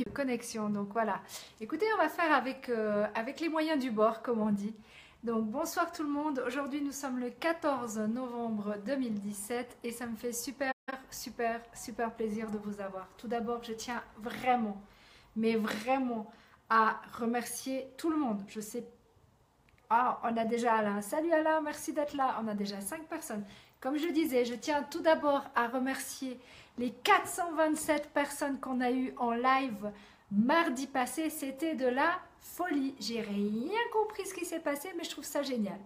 connexion. Donc voilà. Écoutez, on va faire avec les moyens du bord, comme on dit. Donc bonsoir tout le monde. Aujourd'hui, nous sommes le 14 novembre 2017 et ça me fait super, super, super plaisir de vous avoir. Tout d'abord, je tiens vraiment, mais vraiment à remercier tout le monde. Je sais. Ah, on a déjà Alain. Salut Alain, merci d'être là. On a déjà 5 personnes. Comme je disais, je tiens tout d'abord à remercier les 427 personnes qu'on a eues en live mardi passé. C'était de la folie. J'ai rien compris ce qui s'est passé, mais je trouve ça génial.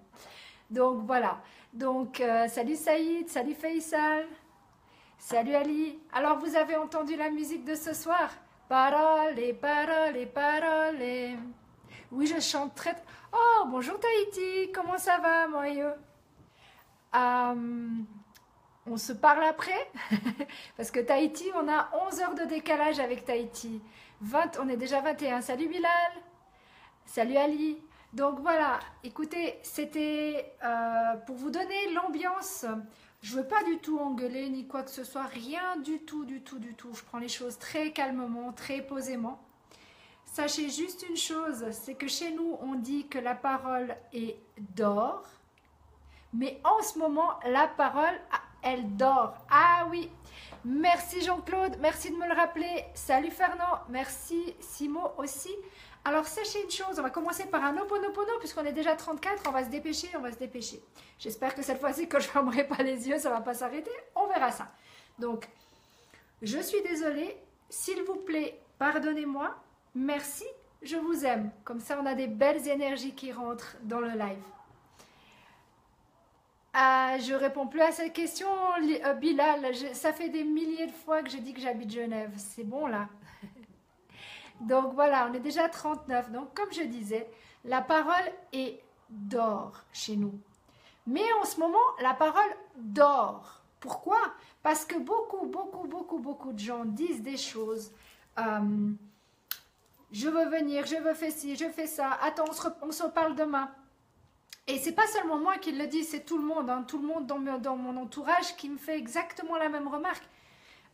Donc voilà. Donc salut Saïd, salut Faisal, salut Ali. Alors vous avez entendu la musique de ce soir? Paroles et paroles et paroles. Oui, je chante très... Oh, bonjour Tahiti, comment ça va, Moyeux? On se parle après parce que Tahiti, on a 11 heures de décalage avec Tahiti. 20, on est déjà 21. Salut Bilal, salut Ali. Donc voilà, écoutez, c'était pour vous donner l'ambiance. Je ne veux pas du tout engueuler ni quoi que ce soit, rien du tout, du tout, du tout. Je prends les choses très calmement, très posément. Sachez juste une chose, c'est que chez nous, on dit que la parole est d'or. Mais en ce moment, la parole, elle dort. Ah oui, merci Jean-Claude, merci de me le rappeler. Salut Fernand, merci Simo aussi. Alors sachez une chose, on va commencer par un Ho'oponopono puisqu'on est déjà 34, on va se dépêcher, on va se dépêcher. J'espère que cette fois-ci, quand je ne fermerai pas les yeux, ça ne va pas s'arrêter. On verra ça. Donc, je suis désolée, s'il vous plaît, pardonnez-moi, merci, je vous aime. Comme ça, on a des belles énergies qui rentrent dans le live. Je réponds plus à cette question, Bilal. Ça fait des milliers de fois que je dis que j'habite Genève. C'est bon là. Donc voilà, on est déjà 39. Donc comme je disais, la parole est d'or chez nous. Mais en ce moment, la parole dort. Pourquoi? Parce que beaucoup de gens disent des choses. Je veux venir, je veux faire ci, je fais ça. Attends, on se reparle demain. Et c'est pas seulement moi qui le dis, c'est tout le monde, tout le monde dans mon entourage qui me fait exactement la même remarque.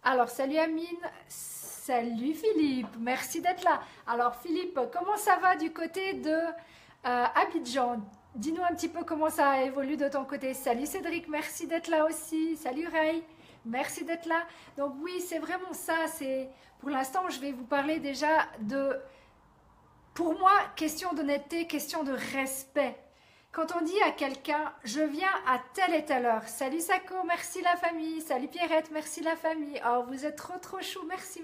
Alors, salut Amine, salut Philippe, merci d'être là. Alors Philippe, comment ça va du côté de Abidjan? Dis-nous un petit peu comment ça évolue de ton côté. Salut Cédric, merci d'être là aussi. Salut Ray, merci d'être là. Donc oui, c'est vraiment ça. Pour l'instant, je vais vous parler déjà de, pour moi, question d'honnêteté, question de respect. Quand on dit à quelqu'un, je viens à telle et telle heure. Salut Sako, merci la famille. Salut Pierrette, merci la famille. Oh, vous êtes trop chou. Merci.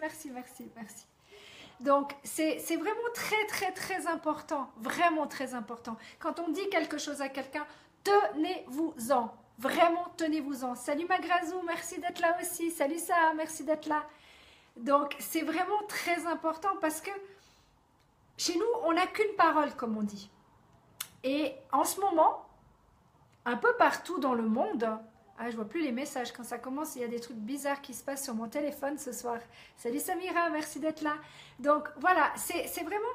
Donc, c'est vraiment très important. Vraiment très important. Quand on dit quelque chose à quelqu'un, tenez-vous-en. Vraiment, tenez-vous-en. Salut Magrazou, merci d'être là aussi. Salut Saha, merci d'être là. Donc, c'est vraiment très important parce que chez nous, on n'a qu'une parole, comme on dit. Et en ce moment, un peu partout dans le monde, je vois plus les messages quand ça commence, il y a des trucs bizarres qui se passent sur mon téléphone ce soir. Salut Samira, merci d'être là. Donc voilà, c'est vraiment,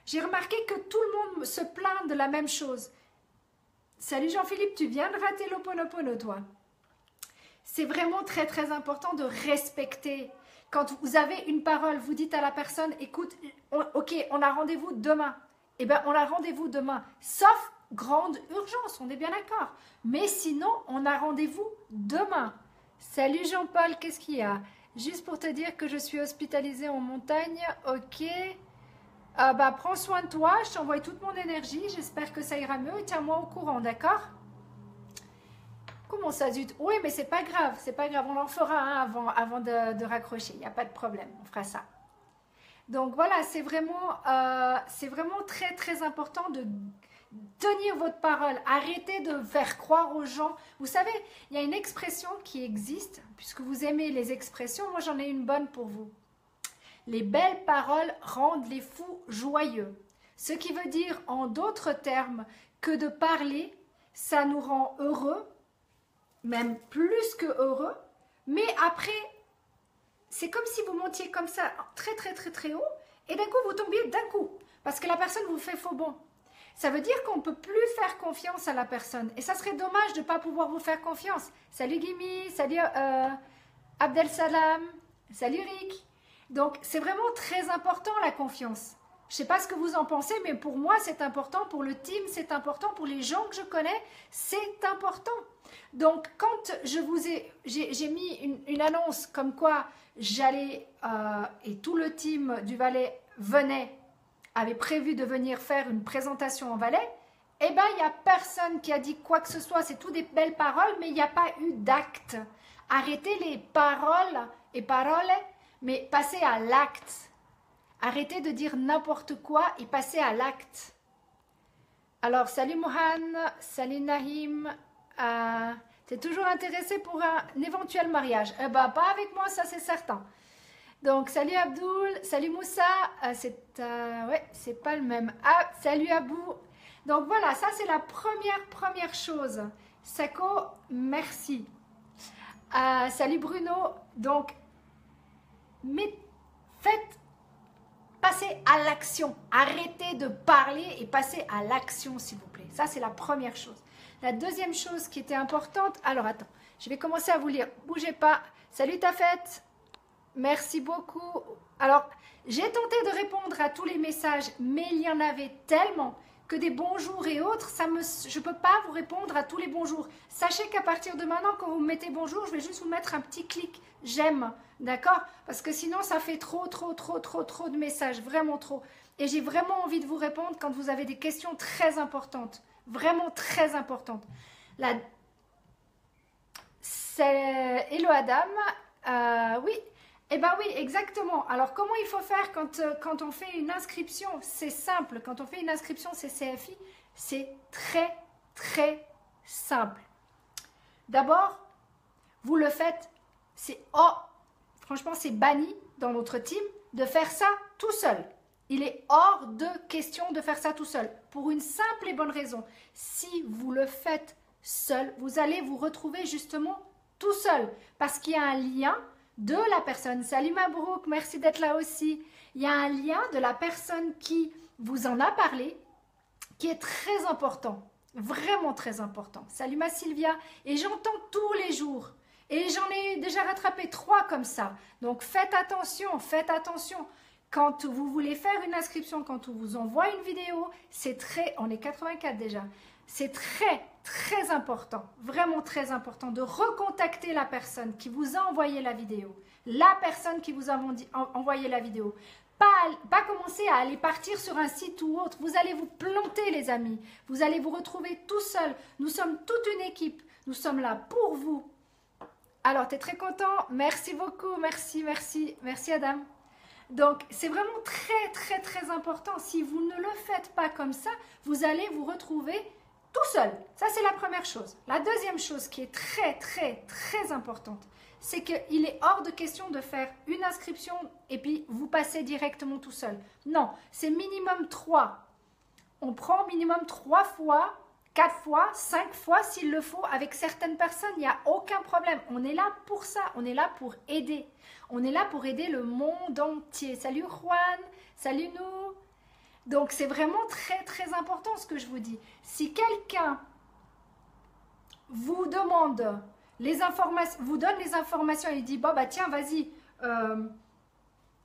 j'ai remarqué que tout le monde se plaint de la même chose. Salut Jean-Philippe, tu viens de rater l'Ho'oponopono toi. C'est vraiment très important de respecter. Quand vous avez une parole, vous dites à la personne, écoute, ok, on a rendez-vous demain. Eh bien, on a rendez-vous demain, sauf grande urgence, on est bien d'accord. Mais sinon, on a rendez-vous demain. Salut Jean-Paul, qu'est-ce qu'il y a? Juste pour te dire que je suis hospitalisée en montagne, ok. Prends soin de toi, je t'envoie toute mon énergie, j'espère que ça ira mieux et tiens-moi au courant, d'accord? Comment ça, zut? Oui, mais c'est pas grave, on en fera un avant de raccrocher, il n'y a pas de problème, on fera ça. Donc voilà, c'est vraiment très important de tenir votre parole. Arrêtez de faire croire aux gens. Vous savez, il y a une expression qui existe, puisque vous aimez les expressions, moi j'en ai une bonne pour vous. Les belles paroles rendent les fous joyeux. Ce qui veut dire en d'autres termes que de parler, ça nous rend heureux, même plus que heureux, mais après... C'est comme si vous montiez comme ça, très haut, et d'un coup, vous tombiez d'un coup, parce que la personne vous fait faux bond. Ça veut dire qu'on ne peut plus faire confiance à la personne. Et ça serait dommage de ne pas pouvoir vous faire confiance. Salut Gimi, salut Abdel Salam, salut Rick. Donc, c'est vraiment très important la confiance. Je ne sais pas ce que vous en pensez, mais pour moi, c'est important. Pour le team, c'est important. Pour les gens que je connais, c'est important. Donc, quand j'ai mis une annonce comme quoi j'allais, et tout le team du Valais avait prévu de venir faire une présentation en Valais, eh bien, il n'y a personne qui a dit quoi que ce soit. C'est tout des belles paroles, mais il n'y a pas eu d'acte. Arrêtez les paroles et paroles, mais passez à l'acte. Arrêtez de dire n'importe quoi et passez à l'acte. Alors, salut Mohan, salut Nahim. T'es toujours intéressé pour un éventuel mariage? Eh ben, pas avec moi, ça c'est certain. Donc, salut Abdoul, salut Moussa. Ouais, c'est pas le même. Ah, salut Abou. Donc voilà, ça c'est la première chose. Sako, merci. Salut Bruno. Donc, faites passer à l'action. Arrêtez de parler et passez à l'action, s'il vous plaît. Ça, c'est la première chose. La deuxième chose qui était importante... Alors, attends, je vais commencer à vous lire. Bougez pas. Salut Tafet. Merci beaucoup. Alors, j'ai tenté de répondre à tous les messages, mais il y en avait tellement que des bonjours et autres, je ne peux pas vous répondre à tous les bonjours. Sachez qu'à partir de maintenant, quand vous mettez bonjour, je vais juste vous mettre un petit clic j'aime, d'accord? Parce que sinon, ça fait trop de messages, vraiment trop. Et j'ai vraiment envie de vous répondre quand vous avez des questions très importantes, vraiment très importantes. C'est Hello Adam, oui. Eh bien oui, exactement. Alors, comment il faut faire quand on fait une inscription? C'est simple. Quand on fait une inscription CCFI, c'est très simple. D'abord, vous le faites, franchement, c'est banni dans notre team de faire ça tout seul. Il est hors de question de faire ça tout seul. Pour une simple et bonne raison. Si vous le faites seul, vous allez vous retrouver justement tout seul. Parce qu'il y a un lien de la personne. Salut Mabrouk, merci d'être là aussi. Il y a un lien de la personne qui vous en a parlé, qui est très important, vraiment très important. Salut ma Sylvia, et j'entends tous les jours, et j'en ai déjà rattrapé 3 comme ça. Donc faites attention. Quand vous voulez faire une inscription, quand on vous envoie une vidéo, on est 84 déjà, c'est très important, vraiment très important de recontacter la personne qui vous a envoyé la vidéo. La personne qui vous a envoyé la vidéo. Pas commencer à aller partir sur un site ou autre. Vous allez vous planter les amis. Vous allez vous retrouver tout seul. Nous sommes toute une équipe. Nous sommes là pour vous. Alors, tu es très content? Merci beaucoup. Merci Adam. Donc, c'est vraiment très important. Si vous ne le faites pas comme ça, vous allez vous retrouver tout seul. Ça, c'est la première chose. La deuxième chose qui est très importante, c'est qu'il est hors de question de faire une inscription et puis vous passez directement tout seul. Non, c'est minimum 3. On prend minimum 3 fois, 4 fois, 5 fois s'il le faut avec certaines personnes. Il n'y a aucun problème. On est là pour ça. On est là pour aider. On est là pour aider le monde entier. Salut Juan, salut nous. Donc, c'est vraiment très important ce que je vous dis. Si quelqu'un vous demande les informations, vous donne les informations et dit, bon, bah tiens, vas-y,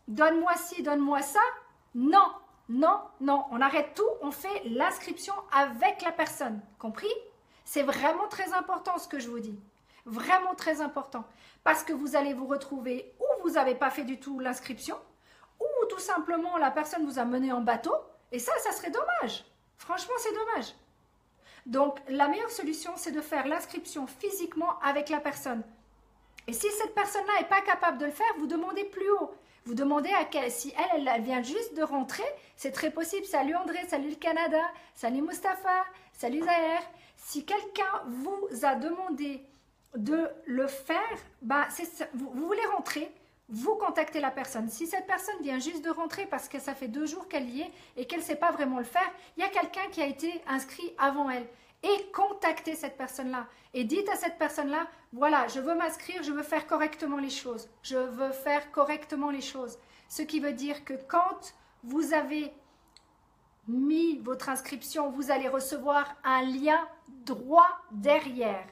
donne-moi ci, donne-moi ça. Non, on arrête tout, on fait l'inscription avec la personne. Compris? C'est vraiment très important ce que je vous dis. Vraiment très important. Parce que vous allez vous retrouver où vous n'avez pas fait du tout l'inscription, ou tout simplement la personne vous a mené en bateau. Et ça serait dommage. Franchement, c'est dommage. Donc, la meilleure solution, c'est de faire l'inscription physiquement avec la personne. Et si cette personne-là n'est pas capable de le faire, vous demandez plus haut. Vous demandez si elle vient juste de rentrer, c'est très possible. Salut André, salut le Canada, salut Mustapha, salut Zahir. Si quelqu'un vous a demandé de le faire, bah, vous voulez rentrer, vous contactez la personne. Si cette personne vient juste de rentrer parce que ça fait 2 jours qu'elle y est et qu'elle ne sait pas vraiment le faire, il y a quelqu'un qui a été inscrit avant elle. Et contactez cette personne-là. Et dites à cette personne-là, voilà, je veux m'inscrire, je veux faire correctement les choses. Je veux faire correctement les choses. Ce qui veut dire que quand vous avez mis votre inscription, vous allez recevoir un lien droit derrière.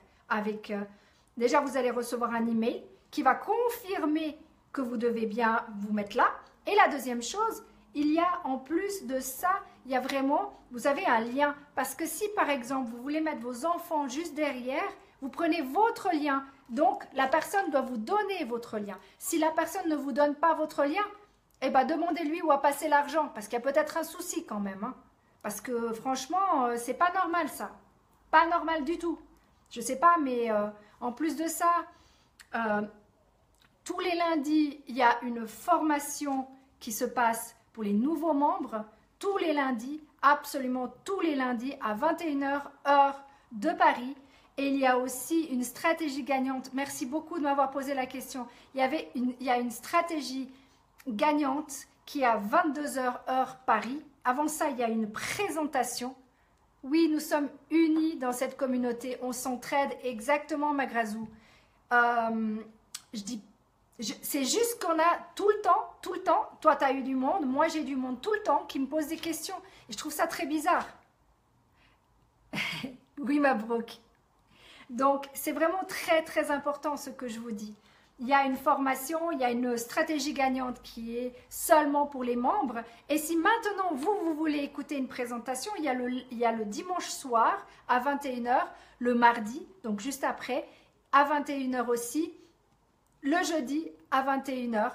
Déjà, vous allez recevoir un email qui va confirmer que vous devez bien vous mettre là. Et la deuxième chose, il y a en plus de ça, il y a vraiment, vous avez un lien. Parce que si par exemple, vous voulez mettre vos enfants juste derrière, vous prenez votre lien. Donc, la personne doit vous donner votre lien. Si la personne ne vous donne pas votre lien, eh ben, demandez-lui où a passé l'argent. Parce qu'il y a peut-être un souci quand même. Hein. Parce que franchement, c'est pas normal ça. Pas normal du tout. Je sais pas, mais en plus de ça, tous les lundis, il y a une formation qui se passe pour les nouveaux membres. Tous les lundis, absolument tous les lundis, à 21h, heure de Paris. Et il y a aussi une stratégie gagnante. Merci beaucoup de m'avoir posé la question. Il y a une stratégie gagnante qui est à 22h, heure Paris. Avant ça, il y a une présentation. Oui, nous sommes unis dans cette communauté. On s'entraide exactement, Magrazou. C'est juste qu'on a tout le temps, toi tu as eu du monde, moi j'ai du monde tout le temps qui me pose des questions. Et je trouve ça très bizarre. Oui, Mabrouk. Donc, c'est vraiment très, très important ce que je vous dis. Il y a une formation, il y a une stratégie gagnante qui est seulement pour les membres. Et si maintenant, vous voulez écouter une présentation, il y a le dimanche soir à 21h, le mardi, donc juste après, à 21h aussi, le jeudi à 21h.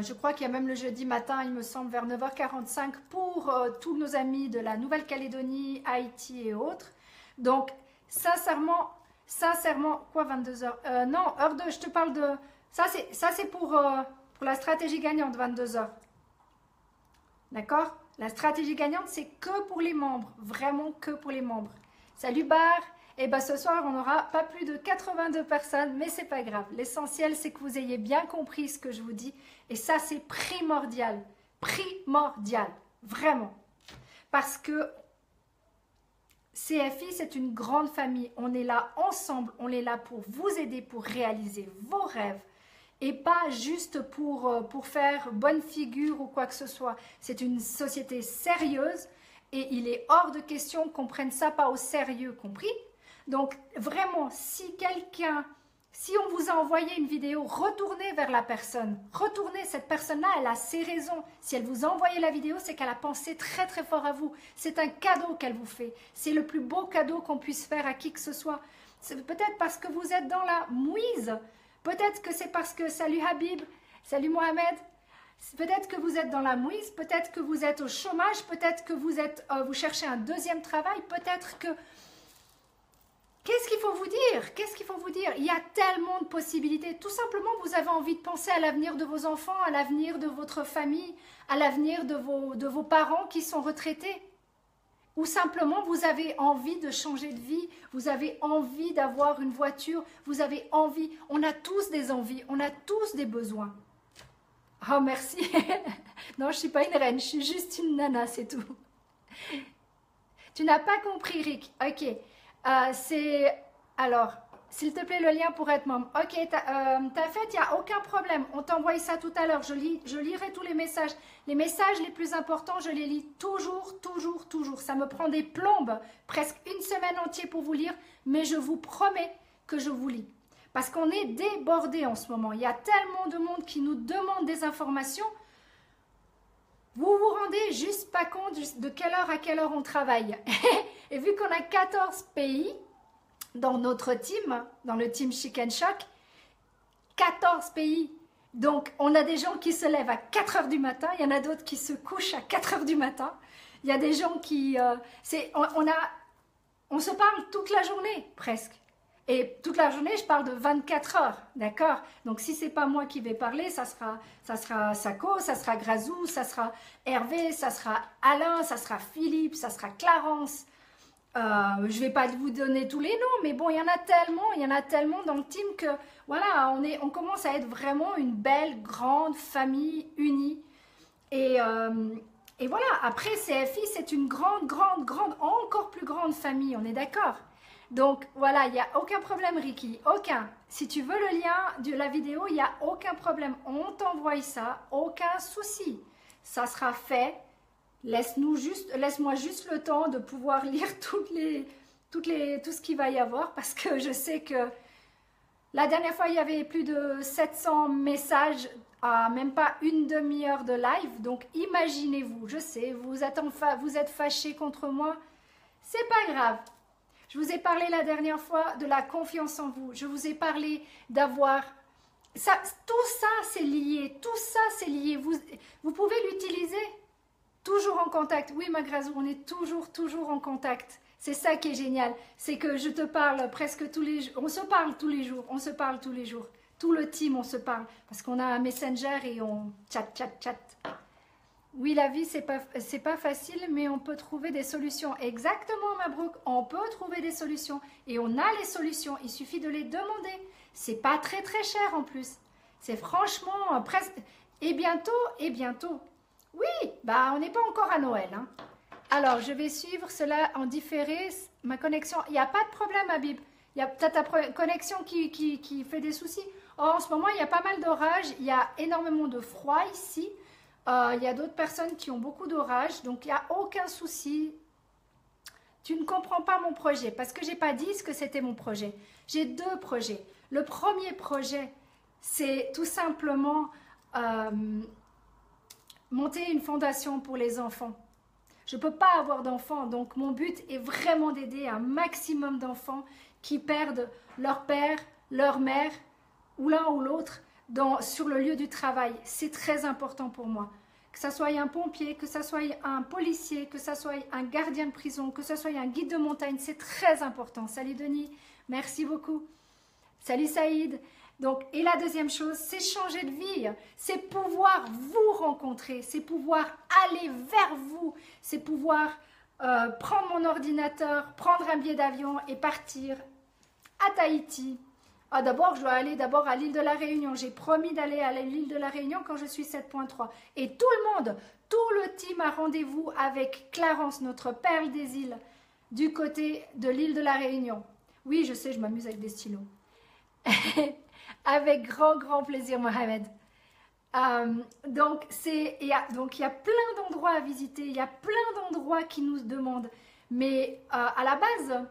Je crois qu'il y a même le jeudi matin, il me semble, vers 9h45 pour tous nos amis de la Nouvelle-Calédonie, Haïti et autres. Donc, sincèrement, quoi 22h non, heure 2, je te parle de... Ça, c'est pour la stratégie gagnante, 22h. D'accord? La stratégie gagnante, c'est que pour les membres. Vraiment que pour les membres. Salut Bar. Et bien ce soir, on n'aura pas plus de 82 personnes, mais c'est pas grave. L'essentiel, c'est que vous ayez bien compris ce que je vous dis. Et ça, c'est primordial. Primordial. Vraiment. Parce que CFI, c'est une grande famille. On est là ensemble. On est là pour vous aider, pour réaliser vos rêves. Et pas juste pour faire bonne figure ou quoi que ce soit. C'est une société sérieuse. Et il est hors de question qu'on prenne ça pas au sérieux, compris? Donc vraiment, si on vous a envoyé une vidéo, retournez vers la personne. Retournez, cette personne-là, elle a ses raisons. Si elle vous a envoyé la vidéo, c'est qu'elle a pensé très très fort à vous. C'est un cadeau qu'elle vous fait. C'est le plus beau cadeau qu'on puisse faire à qui que ce soit. C'est peut-être parce que vous êtes dans la mouise. Peut-être que c'est parce que, salut Habib, salut Mohamed. Peut-être que vous êtes dans la mouise, peut-être que vous êtes au chômage, peut-être que vous cherchez un deuxième travail, peut-être que... Qu'est-ce qu'il faut vous dire? Qu'est-ce qu'il faut vous dire? Il y a tellement de possibilités. Tout simplement, vous avez envie de penser à l'avenir de vos enfants, à l'avenir de votre famille, à l'avenir de vos parents qui sont retraités. Ou simplement, vous avez envie de changer de vie, vous avez envie d'avoir une voiture, vous avez envie. On a tous des envies, on a tous des besoins. Oh, merci. Non, je ne suis pas une reine, je suis juste une nana, c'est tout. Tu n'as pas compris, Rick. Ok. Alors, s'il te plaît, le lien pour être membre. Ok, t'as fait, il n'y a aucun problème. On t'envoie ça tout à l'heure. Je lirai tous les messages. Les messages les plus importants, je les lis toujours, toujours, toujours. Ça me prend des plombes, presque une semaine entière pour vous lire, mais je vous promets que je vous lis. Parce qu'on est débordés en ce moment. Il y a tellement de monde qui nous demande des informations. Vous vous rendez juste pas compte de quelle heure à quelle heure on travaille. Et vu qu'on a 14 pays dans notre team, dans le team Chicken Shock, 14 pays. Donc, on a des gens qui se lèvent à 4 heures du matin, il y en a d'autres qui se couchent à 4 heures du matin. Il y a des gens qui... on se parle toute la journée, presque. Et toute la journée, je parle de 24 heures, d'accord? Donc, si ce n'est pas moi qui vais parler, ça sera Sako, ça sera Grazou, ça sera Hervé, ça sera Alain, ça sera Philippe, ça sera Clarence. Je ne vais pas vous donner tous les noms, mais bon, il y en a tellement dans le team que, voilà, on commence à être vraiment une belle, grande famille unie. Et voilà, après, CFI, c'est une grande, encore plus grande famille, on est d'accord? Donc voilà, il n'y a aucun problème Ricky, aucun. Si tu veux le lien de la vidéo, il n'y a aucun problème. On t'envoie ça, aucun souci. Ça sera fait. Laisse-moi juste le temps de pouvoir lire tout ce qu'il va y avoir parce que je sais que La dernière fois, il y avait plus de 700 messages à même pas une demi-heure de live. Donc, imaginez-vous, je sais, vous êtes fâchés contre moi. C'est pas grave. Je vous ai parlé la dernière fois de la confiance en vous. Je vous ai parlé d'avoir... tout ça, c'est lié. Tout ça, c'est lié. Vous pouvez l'utiliser. Toujours en contact. Oui, Magrazou, on est toujours en contact. C'est ça qui est génial. C'est que je te parle presque tous les jours. On se parle tous les jours. On se parle tous les jours. Tout le team, on se parle. Parce qu'on a un messenger et on chat. Oui, la vie, c'est pas facile, mais on peut trouver des solutions. Exactement, Mabrouk. On peut trouver des solutions. Et on a les solutions. Il suffit de les demander. C'est pas très cher en plus. C'est franchement presque... Et bientôt. Oui, bah on n'est pas encore à Noël. Hein. Alors, je vais suivre cela en différé. Ma connexion, il n'y a pas de problème, Habib. Il y a peut-être ta connexion qui fait des soucis. Oh, en ce moment, il y a pas mal d'orages. Il y a énormément de froid ici. Il y a d'autres personnes qui ont beaucoup d'orages. Donc, il n'y a aucun souci. Tu ne comprends pas mon projet parce que je n'ai pas dit ce que c'était mon projet. J'ai 2 projets. Le premier projet, c'est tout simplement monter une fondation pour les enfants. Je ne peux pas avoir d'enfants, donc mon but est vraiment d'aider un maximum d'enfants qui perdent leur père, leur mère, ou l'un ou l'autre, sur le lieu du travail. C'est très important pour moi. Que ça soit un pompier, que ça soit un policier, que ça soit un gardien de prison, que ça soit un guide de montagne, c'est très important. Salut Denis, merci beaucoup. Salut Saïd. Donc, et la deuxième chose, c'est changer de vie, c'est pouvoir vous rencontrer, c'est pouvoir aller vers vous, c'est pouvoir prendre mon ordinateur, prendre un billet d'avion et partir à Tahiti. Ah, d'abord, je dois aller d'abord à l'île de la Réunion. J'ai promis d'aller à l'île de la Réunion quand je suis 7.3. Et tout le monde, tout le team a rendez-vous avec Clarence, notre perle des îles, du côté de l'île de la Réunion. Oui, je sais, je m'amuse avec des stylos. Avec grand plaisir, Mohamed. Donc, il y a plein d'endroits à visiter, il y a plein d'endroits qui nous demandent. Mais à la base,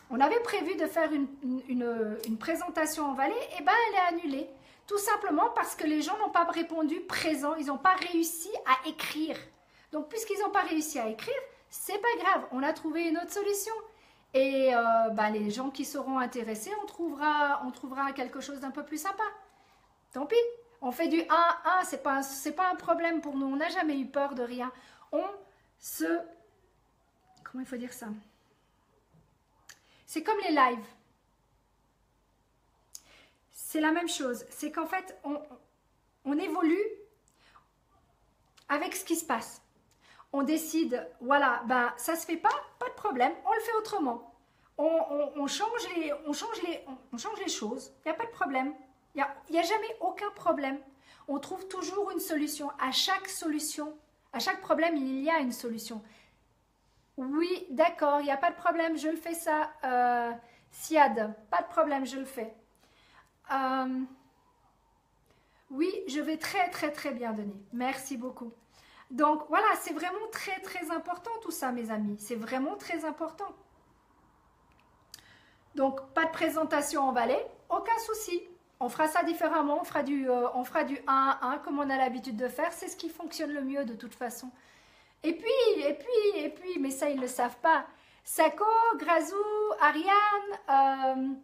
on avait prévu de faire une présentation en Valais, et ben elle est annulée. Tout simplement parce que les gens n'ont pas répondu présent, ils n'ont pas réussi à écrire. Donc, puisqu'ils n'ont pas réussi à écrire, c'est pas grave, on a trouvé une autre solution. Et les gens qui seront intéressés, on trouvera quelque chose d'un peu plus sympa. Tant pis, on fait du 1-1, c'est pas un problème pour nous, on n'a jamais eu peur de rien. Comment il faut dire ça? C'est comme les lives. C'est la même chose, c'est qu'en fait, on évolue avec ce qui se passe. On décide, voilà, ça se fait pas de problème, on le fait autrement. On change les choses, il n'y a pas de problème. Il n'y a jamais aucun problème. On trouve toujours une solution. À chaque problème, il y a une solution. Oui, d'accord, il n'y a pas de problème, je le fais ça. Siad, pas de problème, je le fais. Oui, je vais très bien, Denis. Merci beaucoup. Donc voilà, c'est vraiment très important tout ça, mes amis. C'est vraiment très important. Donc, pas de présentation en Valais, aucun souci. On fera ça différemment, on fera du 1 à 1 comme on a l'habitude de faire. C'est ce qui fonctionne le mieux de toute façon. Et puis, mais ça, ils ne le savent pas. Sako, Grazou, Ariane,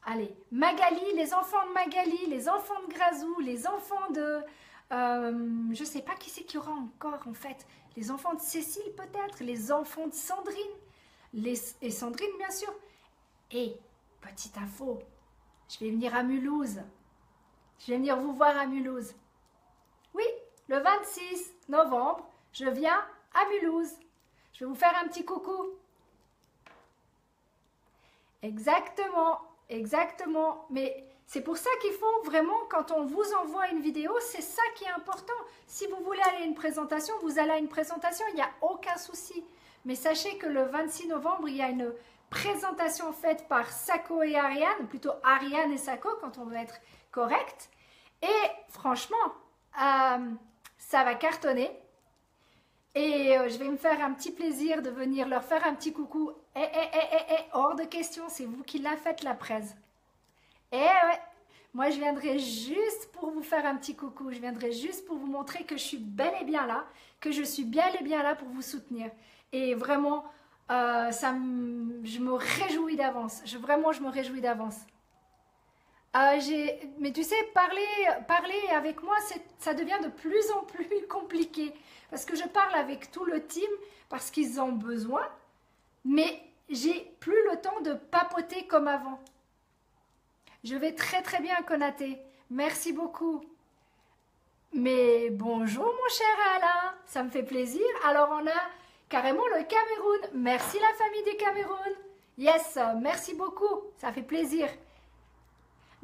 allez, Magali, les enfants de Magali, les enfants de Grazou, les enfants de... je ne sais pas qui c'est qu'il y aura encore en fait. Les enfants de Cécile peut-être, les enfants de Sandrine. Et Sandrine bien sûr. Et, petite info, je vais venir à Mulhouse. Je vais venir vous voir à Mulhouse. Oui, le 26 novembre, je viens à Mulhouse. Je vais vous faire un petit coucou. Exactement. Mais c'est pour ça qu'il faut vraiment, quand on vous envoie une vidéo, c'est ça qui est important. Si vous voulez aller à une présentation, vous allez à une présentation, il n'y a aucun souci. Mais sachez que le 26 novembre, il y a une présentation faite par Sako et Ariane, plutôt Ariane et Sako quand on veut être correct. Et franchement, ça va cartonner. Et je vais me faire un petit plaisir de venir leur faire un petit coucou. Hors de question, c'est vous qui la faites la presse. Eh ouais, moi je viendrai juste pour vous faire un petit coucou, je viendrai juste pour vous montrer que je suis bel et bien là, que je suis bel et bien là pour vous soutenir. Et vraiment, je me réjouis d'avance, vraiment je me réjouis d'avance. Mais tu sais, parler avec moi, ça devient de plus en plus compliqué. Parce que je parle avec tout le team, parce qu'ils ont besoin, mais j'ai plus le temps de papoter comme avant. Je vais très très bien, Konaté. Merci beaucoup. Mais bonjour mon cher Alain, ça me fait plaisir. Alors on a carrément le Cameroun. Merci la famille du Cameroun. Yes, merci beaucoup, ça fait plaisir.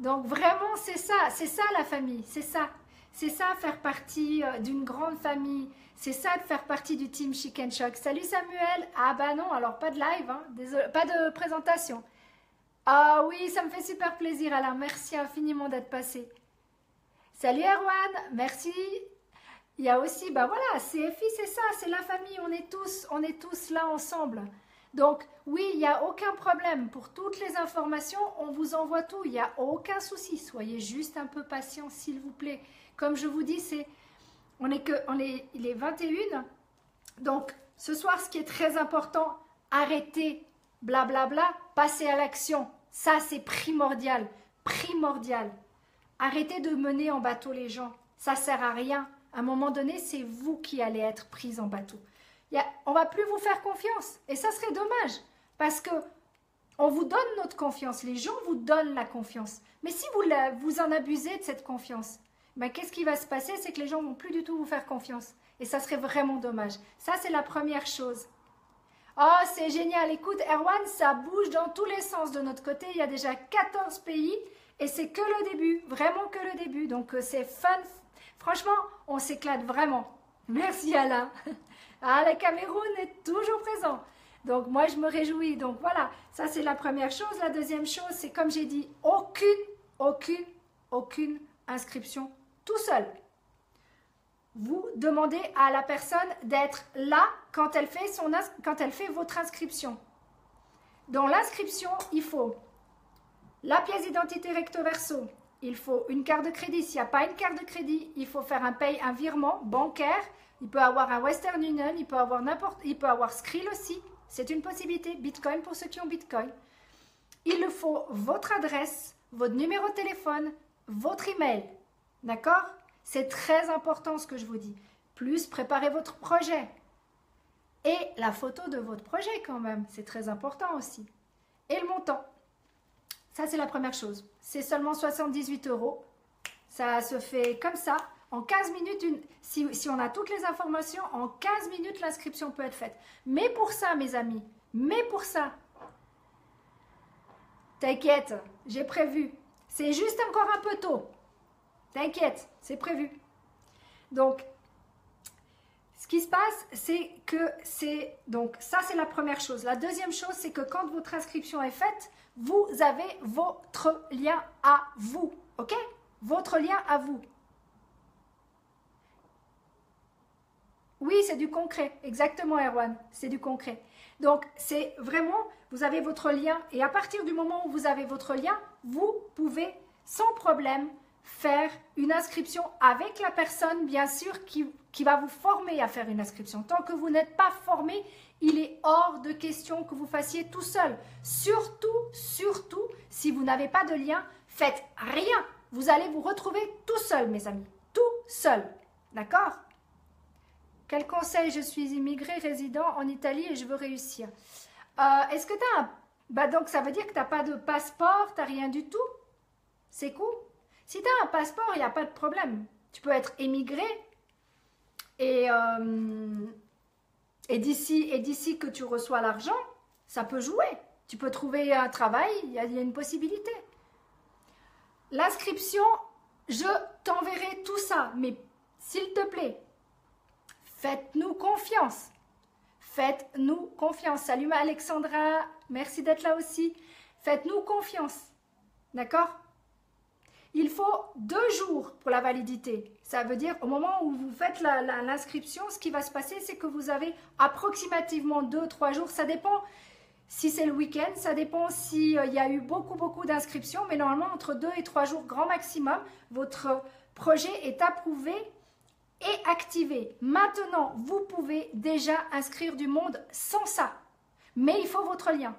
Donc vraiment, c'est ça la famille, c'est ça. C'est ça faire partie d'une grande famille. C'est ça de faire partie du team Chicken Shock. Salut Samuel. Ah bah non, alors pas de live, hein. Désolé, pas de présentation. Ah oui, ça me fait super plaisir Alain. Merci infiniment d'être passé. Salut Erwan, merci. Il y a aussi, bah voilà, CFI, c'est ça, c'est la famille. On est tous là ensemble. Donc oui, il n'y a aucun problème. Pour toutes les informations, on vous envoie tout. Il n'y a aucun souci. Soyez juste un peu patient, s'il vous plaît. Comme je vous dis, il est 21. Donc ce soir, ce qui est très important, arrêtez, blablabla, passez à l'action. Ça, c'est primordial. Primordial. Arrêtez de mener en bateau les gens. Ça sert à rien. À un moment donné, c'est vous qui allez être prise en bateau. On va plus vous faire confiance. Et ça serait dommage. Parce que on vous donne notre confiance. Les gens vous donnent la confiance. Mais si vous en abusez de cette confiance, ben, qu'est-ce qui va se passer? C'est que les gens vont plus du tout vous faire confiance. Et ça serait vraiment dommage. Ça, c'est la première chose. Oh, c'est génial. Écoute, Erwan, ça bouge dans tous les sens de notre côté. Il y a déjà 14 pays. Et c'est que le début. Vraiment que le début. Donc, c'est fun. Franchement, on s'éclate vraiment. Merci Alain. Ah, le Cameroun est toujours présent. Donc, moi, je me réjouis. Donc, voilà, ça, c'est la première chose. La deuxième chose, c'est comme j'ai dit, aucune inscription tout seul. Vous demandez à la personne d'être là quand elle fait votre inscription. Dans l'inscription, il faut la pièce d'identité recto verso. Il faut une carte de crédit. S'il n'y a pas une carte de crédit, il faut faire un virement bancaire. Il peut avoir un Western Union, il peut avoir Skrill aussi. C'est une possibilité. Bitcoin pour ceux qui ont Bitcoin. Il faut votre adresse, votre numéro de téléphone, votre email. D'accord? C'est très important ce que je vous dis. Plus préparez votre projet. Et la photo de votre projet quand même. C'est très important aussi. Et le montant. Ça, c'est la première chose. C'est seulement 78 €. Ça se fait comme ça. En 15 minutes, si on a toutes les informations, en 15 minutes, l'inscription peut être faite. Mais pour ça, mes amis, t'inquiète, j'ai prévu. C'est juste encore un peu tôt. T'inquiète, c'est prévu. Donc, ce qui se passe, c'est que donc ça, c'est la première chose. La deuxième chose, c'est que quand votre inscription est faite, vous avez votre lien à vous. OK? Votre lien à vous. Oui, c'est du concret. Exactement, Erwan. C'est du concret. Donc, c'est vraiment, vous avez votre lien. Et à partir du moment où vous avez votre lien, vous pouvez, sans problème, faire une inscription avec la personne, bien sûr, qui va vous former à faire une inscription. Tant que vous n'êtes pas formé, il est hors de question que vous fassiez tout seul. Surtout, si vous n'avez pas de lien, faites rien. Vous allez vous retrouver tout seul, mes amis. Tout seul. D'accord? Quel conseil? Je suis immigré résident en Italie et je veux réussir. Est-ce que tu as un... Bah donc, ça veut dire que tu n'as pas de passeport, tu n'as rien du tout? C'est cool. Si tu as un passeport, il n'y a pas de problème. Tu peux être émigré et d'ici que tu reçois l'argent, ça peut jouer. Tu peux trouver un travail, il y a une possibilité. L'inscription, je t'enverrai tout ça, mais s'il te plaît, faites-nous confiance. Faites-nous confiance. Salut Alexandra, merci d'être là aussi. Faites-nous confiance. D'accord? Il faut 2 jours pour la validité. Ça veut dire au moment où vous faites l'inscription, ce qui va se passer, c'est que vous avez approximativement 2-3 jours. Ça dépend Si c'est le week-end, ça dépend s'il y a eu beaucoup d'inscriptions, mais normalement entre 2 et 3 jours grand maximum, votre projet est approuvé et activé. Maintenant, vous pouvez déjà inscrire du monde sans ça, mais il faut votre lien.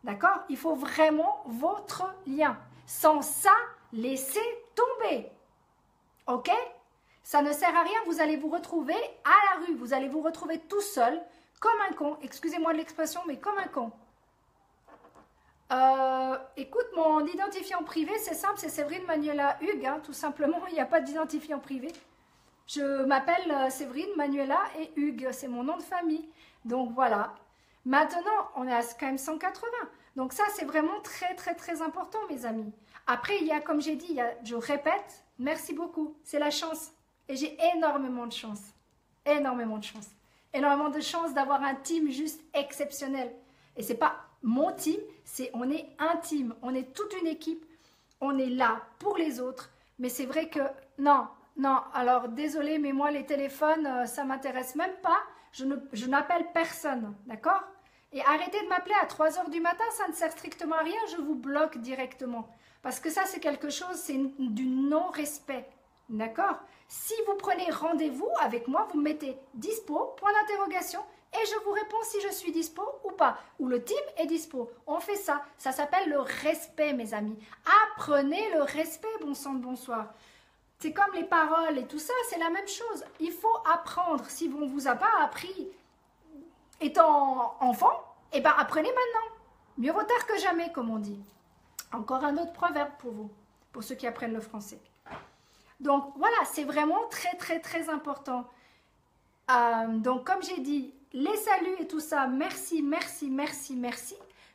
D'accord? Il faut vraiment votre lien. Sans ça, laissez tomber. Ok? Ça ne sert à rien, vous allez vous retrouver à la rue, vous allez vous retrouver tout seul, comme un con. Excusez-moi de l'expression, mais comme un con. Écoute, mon identifiant privé, c'est simple, c'est Séverine Manuela Hugues, hein, tout simplement, il n'y a pas d'identifiant privé. Je m'appelle Séverine Manuela et Hugues, c'est mon nom de famille. Donc voilà. Maintenant, on est à quand même 180. Donc ça, c'est vraiment très important, mes amis. Après, il y a, comme j'ai dit, je répète, merci beaucoup, c'est la chance. Et j'ai énormément de chance. Énormément de chance. Énormément de chance d'avoir un team juste exceptionnel. Et c'est pas mon team, on est un team, on est toute une équipe, on est là pour les autres. Mais c'est vrai que, non, alors désolé, mais moi les téléphones, ça m'intéresse même pas, je n'appelle personne, d'accord? Et arrêtez de m'appeler à 3 h du matin, ça ne sert strictement à rien, je vous bloque directement. Parce que ça c'est quelque chose, c'est du non-respect, d'accord? Si vous prenez rendez-vous avec moi, vous me mettez dispo, point d'interrogation, et je vous réponds si je suis dispo ou pas. Ou le team est dispo. On fait ça. Ça s'appelle le respect, mes amis. Apprenez le respect, bon sang de bonsoir. C'est comme les paroles et tout ça, c'est la même chose. Il faut apprendre. Si on ne vous a pas appris étant enfant, eh ben apprenez maintenant. Mieux vaut tard que jamais, comme on dit. Encore un autre proverbe pour vous, pour ceux qui apprennent le français. Donc voilà, c'est vraiment très important. Donc comme j'ai dit, les saluts et tout ça, merci.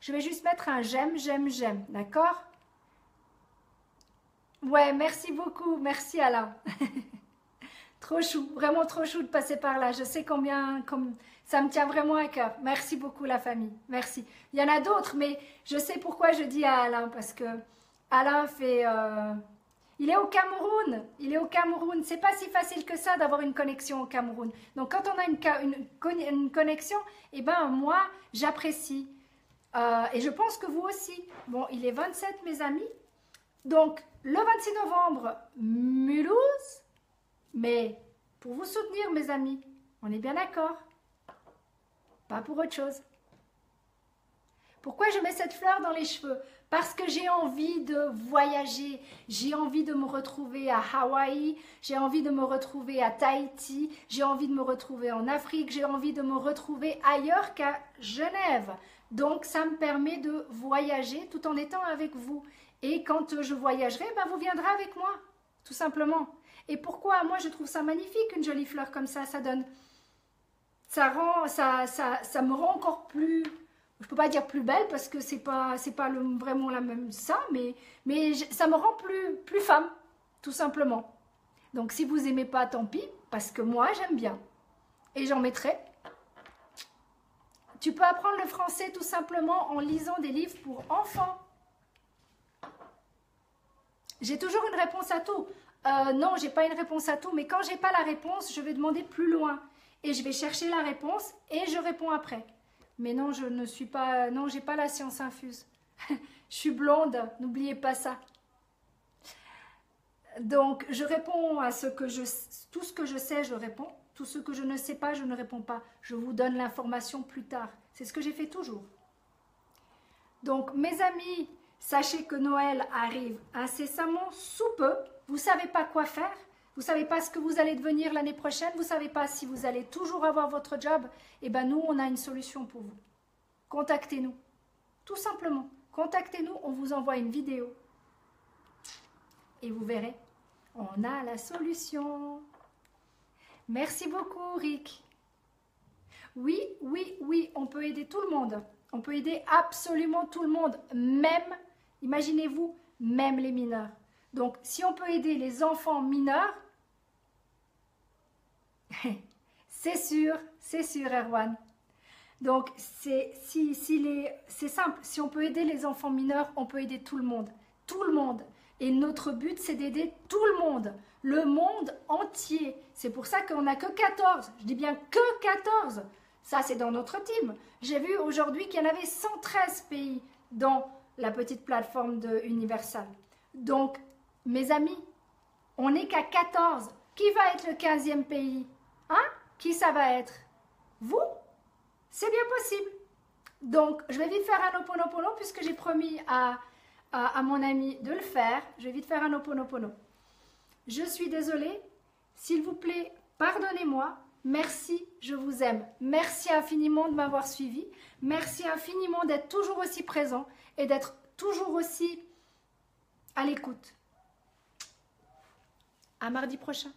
Je vais juste mettre un j'aime, d'accord? Ouais, merci beaucoup, merci Alain. Trop chou, vraiment trop chou de passer par là. Je sais combien, ça me tient vraiment à cœur. Merci beaucoup la famille, merci. Il y en a d'autres, mais je sais pourquoi je dis à Alain, parce que Alain fait... Il est au Cameroun, c'est pas si facile que ça d'avoir une connexion au Cameroun. Donc quand on a une connexion, eh ben moi j'apprécie. Et je pense que vous aussi. Bon, il est 27 mes amis. Donc le 26 novembre, Mulhouse. Mais pour vous soutenir mes amis, on est bien d'accord. Pas pour autre chose. Pourquoi je mets cette fleur dans les cheveux? Parce que j'ai envie de voyager, j'ai envie de me retrouver à Hawaï, j'ai envie de me retrouver à Tahiti, j'ai envie de me retrouver en Afrique, j'ai envie de me retrouver ailleurs qu'à Genève. Donc ça me permet de voyager tout en étant avec vous. Et quand je voyagerai, ben, vous viendrez avec moi, tout simplement. Et pourquoi? Moi je trouve ça magnifique, une jolie fleur comme ça donne... Ça me rend encore plus... Je ne peux pas dire plus belle parce que c'est pas vraiment la même ça, mais ça me rend plus femme, tout simplement. Donc si vous n'aimez pas, tant pis, parce que moi j'aime bien. Et j'en mettrai. Tu peux apprendre le français tout simplement en lisant des livres pour enfants. J'ai toujours une réponse à tout. Non, j'ai pas une réponse à tout, mais quand j'ai pas la réponse, je vais demander plus loin. Et je vais chercher la réponse et je réponds après. Mais non, je ne suis pas... Non, j'ai pas la science infuse. Je suis blonde, n'oubliez pas ça. Donc, je réponds à tout ce que je sais, je réponds. Tout ce que je ne sais pas, je ne réponds pas. Je vous donne l'information plus tard. C'est ce que j'ai fait toujours. Donc, mes amis, sachez que Noël arrive incessamment sous peu. Vous ne savez pas quoi faire. Vous ne savez pas ce que vous allez devenir l'année prochaine. Vous ne savez pas si vous allez toujours avoir votre job. Eh bien, nous, on a une solution pour vous. Contactez-nous. Tout simplement. Contactez-nous, on vous envoie une vidéo. Et vous verrez, on a la solution. Merci beaucoup, Rick. Oui, on peut aider tout le monde. On peut aider absolument tout le monde. Même, imaginez-vous, même les mineurs. Donc, si on peut aider les enfants mineurs, c'est sûr, Erwan. Donc, c'est simple. Si on peut aider les enfants mineurs, on peut aider tout le monde. Tout le monde. Et notre but, c'est d'aider tout le monde. Le monde entier. C'est pour ça qu'on n'a que 14. Je dis bien que 14. Ça, c'est dans notre team. J'ai vu aujourd'hui qu'il y en avait 113 pays dans la petite plateforme de Universal. Donc, mes amis, on n'est qu'à 14. Qui va être le 15e pays? Hein? Qui ça va être? Vous? C'est bien possible. Donc, je vais vite faire un Ho'oponopono puisque j'ai promis à mon ami de le faire. Je vais vite faire un Ho'oponopono. Je suis désolée. S'il vous plaît, pardonnez-moi. Merci, je vous aime. Merci infiniment de m'avoir suivi. Merci infiniment d'être toujours aussi présent et d'être toujours aussi à l'écoute. À mardi prochain.